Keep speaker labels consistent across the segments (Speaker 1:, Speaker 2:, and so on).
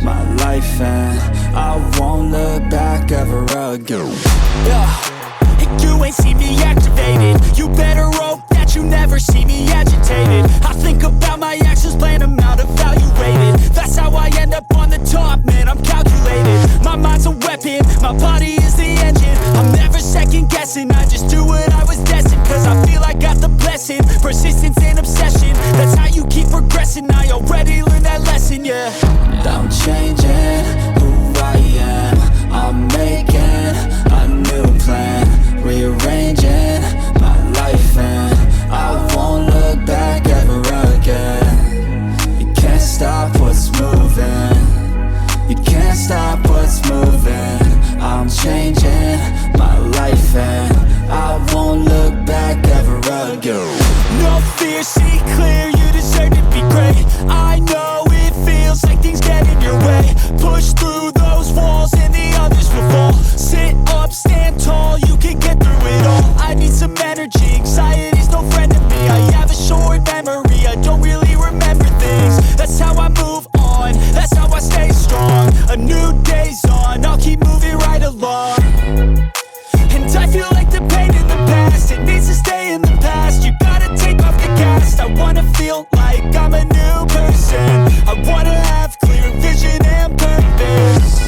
Speaker 1: my life, and I won't look back ever again.
Speaker 2: You ain't see me activated. You better hope that you never see me agitated. I think about my actions, plan them out, evaluated. That's how I end up on the top, man, I'm calculated. My mind's a weapon, my body is the engine. I'm never second guessing, I just do what I was destined. Cause I feel I got the blessing, persistence and obsession. That's how you keep progressing, I already learned that lesson, yeah.
Speaker 1: I'm changing who I am, I'm making a new plan, rearranging my life, and I won't look back ever again. You can't stop what's moving, you can't stop what's moving. I'm changing my life, and I won't look back ever again.
Speaker 2: No fear, see clear, you deserve to be great. I know it feels like things get in your way. Push through those walls and the others will fall. Sit up, stand tall, you can get through it all. I need some energy, anxiety's no friend to me. I have a short memory, I don't really remember things. That's how I move on, that's how I stay strong. A new day's on, I'll keep moving right along. And I feel like the pain in the past, it needs to stay in the past. You gotta take off the cast. I wanna feel like I'm a new person. I wanna have clear vision and purpose.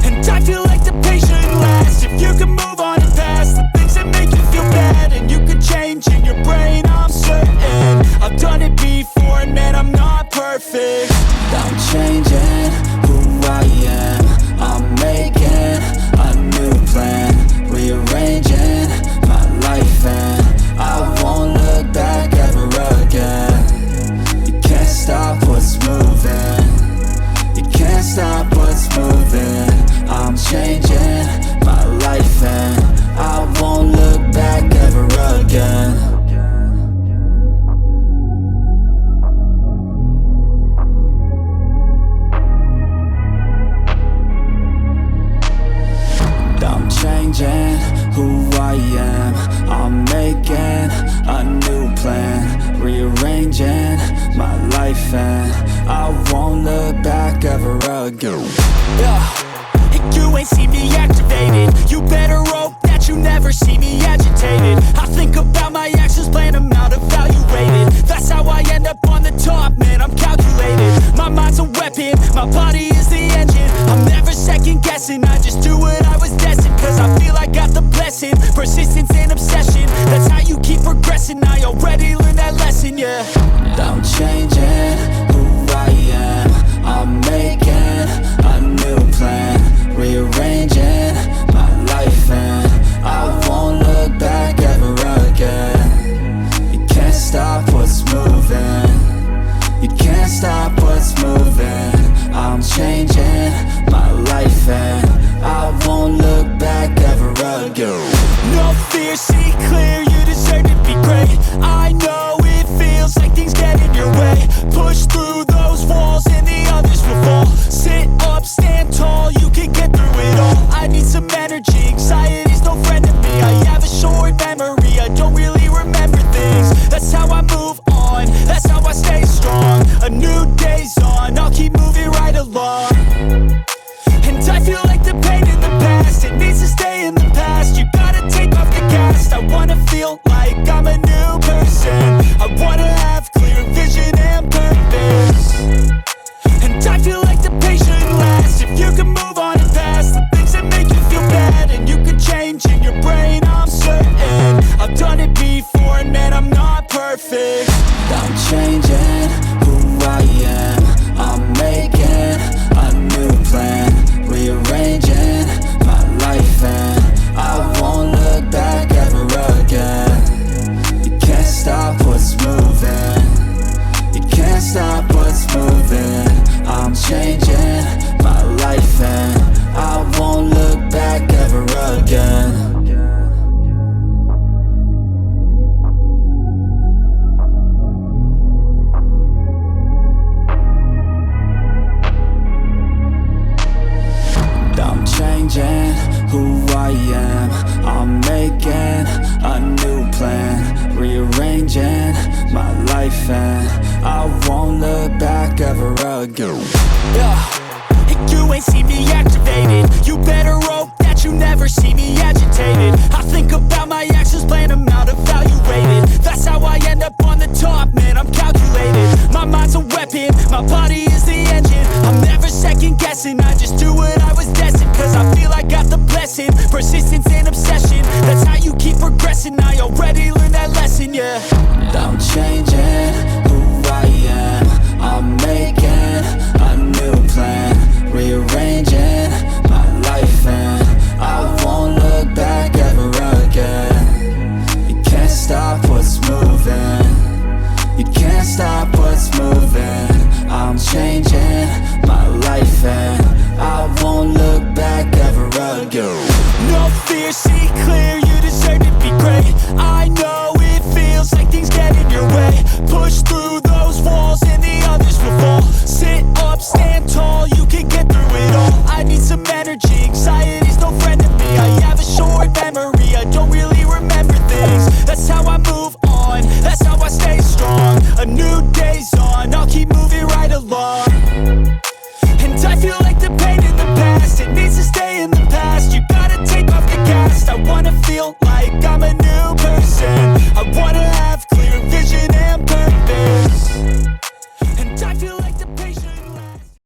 Speaker 2: And I feel like the pain shouldn't last. If you can move on and past the things that make you feel bad, and you can change in your brain, I'm certain. I've done it before, and man, I'm not perfect.
Speaker 1: I'm changing who I am, I'm making a new plan, rearranging my life, and I won't look back ever again. You can't stop what's moving, you can't stop what's moving. I'm changing my life, and I won't look back ever again. I'm changing who I am, I'm making a new plan, rearranging my life, and I won't look back ever again.
Speaker 2: You ain't see me activated. You better hope that you never see me agitated. I think about my actions, plan them out, evaluated. That's how I end up on the top, man, I'm calculated. My mind's a weapon, my body is the engine. I'm never second guessing, I just do what I was destined. Cause I feel I got the blessing, persistence and obsession. That's how you keep progressing, I already learned that lesson, yeah.
Speaker 1: I'm changing who I am, I'm making a new plan, rearranging my life, and I won't look back ever again. You can't stop what's moving, you can't stop what's moving. I'm changing my life, and I won't look back ever again.
Speaker 2: No fear, see clear, you deserve to be great. I know it feels like things get in your way. Push through those walls and the others will fall. Sit up, stand tall, you can get through it all. I need some energy, anxiety's no friend to me. I have a short memory, I don't really remember things. That's how I move on, that's how I stay strong. A new day's on, I'll keep moving right along. And I feel like the pain in the past, it needs to stay in the past. You gotta take off the cast. I wanna feel like I'm a new person. I wanna have clear vision and purpose. And I feel like the pain shouldn't last. If you can move on and past the things that make you feel bad, and you can change in your brain, I'm certain. I've done it before, and man, I'm not perfect.
Speaker 1: I'm changing who I am, I'm making a new plan, rearranging my life, and I won't look back ever again. You can't stop what's moving, you can't stop what's moving. I'm changing my life, and I won't look back ever again. I'm changing who I am, I'm making a new plan, rearranging my life, and I won't look back ever again.
Speaker 2: you ain't see me activated. You better hope that you never see me agitated. I think about my actions, plan them out, evaluated. That's how I end up on the top, man, I'm calculated. My mind's a weapon, my body is the engine. I'm never second guessing, I just do what I was destined. Cause I feel I got the blessing, persistence and obsession. That's how you keep progressing, I already learned that lesson, yeah.
Speaker 1: I'm changing who I am. I'm making a new plan, rearranging my life, and I won't look back ever again. You can't stop what's moving, you can't stop what's moving. I'm changing my life and I won't look back ever again.
Speaker 2: No fear, see clear, you deserve to be great. I know it feels like things get in your way. Push through those walls and the others will fall. Sit up, stand tall, you can get through it all. I need some energy, anxiety's no friend to me. I have a short memory, I don't really remember things. That's how I move on, that's how I stay strong. A new day's on, I'll keep moving right along. And I feel like the pain in the past, it needs to stay in the past. You gotta take off the cast. I wanna feel like I'm a new person, I wanna